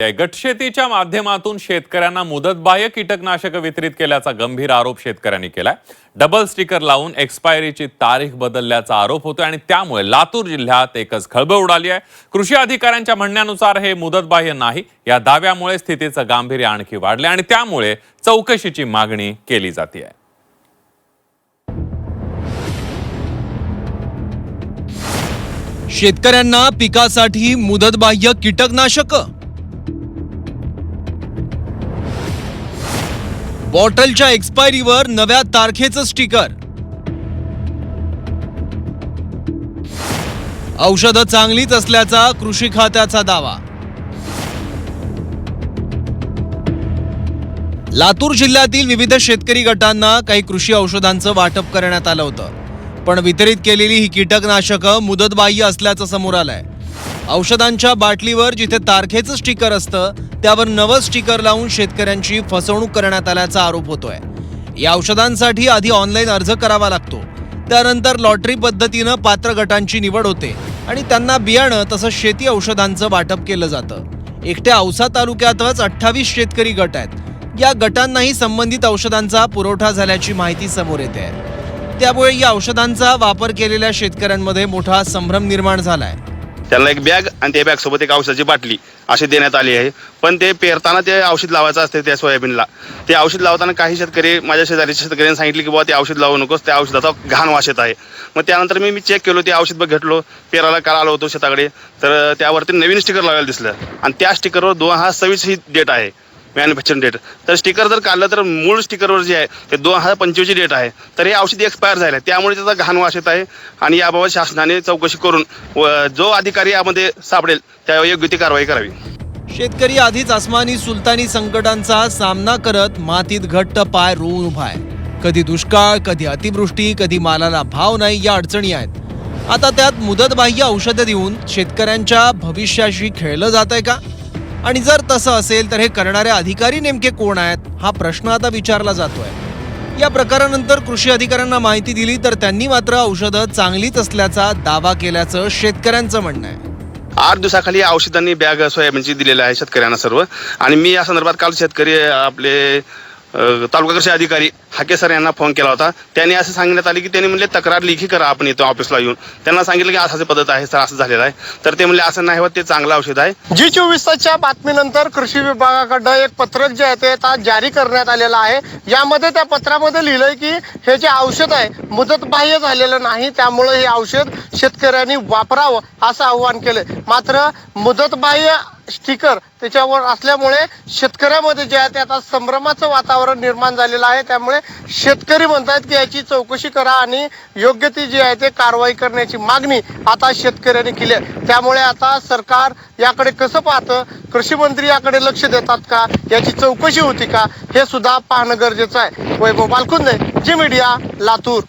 गटशेतीच्या माध्यमातून शेतकऱ्यांना मुदतबाह्य कीटकनाशक वितरित केल्याचा गंभीर आरोप शेतकऱ्यांनी केलाय। डबल स्टिकर लावून एक्सपायरीची तारीख बदलल्याचा आरोप होतोय आणि त्यामुळे लातूर जिल्ह्यात एकच खळबळ उडाली आहे। कृषी अधिकाऱ्यांच्या म्हणण्यानुसार हे मुदतबाह्य नाही, या दाव्यामुळे स्थितीचं गांभीर्य आणखी वाढले आणि त्यामुळे चौकशीची मागणी केली जाते आहे। शेतकऱ्यांना पिकासाठी मुदतबाह्य कीटकनाशक, बॉटलच्या एक्सपायरीवर नव्या तारखेचं स्टिकर, औषधं चांगलीच असल्याचा कृषी खात्याचा दावा। लातूर जिल्ह्यातील विविध शेतकरी गटांना काही कृषी औषधांचं वाटप करण्यात आलं होतं, पण वितरित केलेली ही कीटकनाशकं मुदतबाह्य असल्याचं समोर आलंय। औषधांच्या बाटलीवर जिथे तारखेचं स्टिकर असतं त्यावर नवं स्टिकर लावून शेतकऱ्यांची फसवणूक करण्यात आल्याचा आरोप होतोय। या औषधांसाठी आधी ऑनलाईन अर्ज करावा लागतो, त्यानंतर लॉटरी पद्धतीनं पात्र गटांची निवड होते आणि त्यांना बियाणं तसंच शेती औषधांचं वाटप केलं जातं। एकट्या औसा तालुक्यातच 28 शेतकरी गट आहेत। या गटांनाही संबंधित औषधांचा पुरवठा झाल्याची माहिती समोर येते आहे। त्यामुळे या औषधांचा वापर केलेल्या शेतकऱ्यांमध्ये मोठा संभ्रम निर्माण झालाय। त्यांना एक बॅग आणि त्या बॅग सोबत एक औषधाची बाटली अशी देण्यात आली आहे, पण ते पेरताना ते औषध लावायचं असते त्या सोयाबीनला। ते औषध लावताना काही शेतकरी, माझ्या शेजारीच्या शेतकऱ्यांनी सांगितले की बाबा ते औषध लावू नकोस, त्या औषधाचा घाण वास येत आहे। मग त्यानंतर मी चेक केलो, ते औषध घेतलो, पेराला काल आलो होतो शेताकडे, तर त्यावरती नवीन स्टिकर लावायला दिसलं आणि त्या स्टिकरवर 2026 ही डेट आहे, मॅन्युफॅक्चरिंग डेट। तर स्टिकर जर काढलं तर मूळ स्टिकरवर जे आहे ते 2025 ची डेट आहे, तर हे औषध एक्सपायर झालं आहे, त्यामुळे त्याचा घाण वास येत आहे आणि याबाबत शासनाने चौकशी करून जो अधिकारी यामध्ये सापडेल त्या योग्य ती कारवाई करावी। शेतकरी आधीच आसमानी सुलतानी संकटांचा सामना करत मातीत घट्ट पाय रोवून उभा आहे। कधी दुष्काळ, कधी अतिवृष्टी, कधी मालाला भाव नाही, या अडचणी आहेत। आता त्यात मुदतबाह्य औषधं देऊन शेतकऱ्यांच्या भविष्याशी खेळलं जात आहे का? आणि जर तसं असेल तर हे करणारे अधिकारी नेमके कोण आहेत, हा प्रश्न आता विचारला जातोय। या प्रकारानंतर कृषी अधिकाऱ्यांना माहिती दिली तर त्यांनी मात्र औषधं चांगलीच असल्याचा दावा केल्याचं शेतकऱ्यांचं म्हणणं आहे। 8 दिवसाखाली औषधांनी बॅग सोयाबीनची दिलेली आहे शेतकऱ्यांना सर्व। आणि मी या संदर्भात काल शेतकरी आपले तालुका कृषी अधिकारी हाके सर यांना फोन केला होता। त्यांनी असं सांगण्यात आले की त्यांनी म्हणले तक्रार लेखी करा आपण इथं ऑफिसला येऊन। त्यांना सांगितलं की असाच पद्धत आहे सर, असं झालेलं आहे, तर ते म्हणले असं नाही होत, ते चांगलं औषध आहे। G24च्या बातमीनंतर कृषी विभागाकडे एक पत्रक जे आहे ते आता जारी करण्यात आलेलं आहे। यामध्ये त्या पत्रामध्ये लिहिलंय की हे जे औषध आहे मुदतबाह्य झालेलं नाही, त्यामुळे हे औषध शेतकऱ्यांनी वापरावं असं आवाहन केलंय। मात्र मुदतबाह्य स्टिकर त्याच्यावर असल्यामुळे शेतकऱ्यामध्ये जे आहे ते आता संभ्रमाचं वातावरण निर्माण झालेलं आहे। त्यामुळे शेतकरी म्हणतात की याची चौकशी करा आणि योग्य ती जी आहे ते कारवाई करण्याची मागणी आता शेतकऱ्यांनी केली आहे। त्यामुळे आता सरकार याकडे कसं पाहतं, कृषी मंत्री याकडे लक्ष देतात का, याची चौकशी होती का, हे सुद्धा पाहणं गरजेचं आहे। वैभव बालकुंदे, जी मीडिया, लातूर।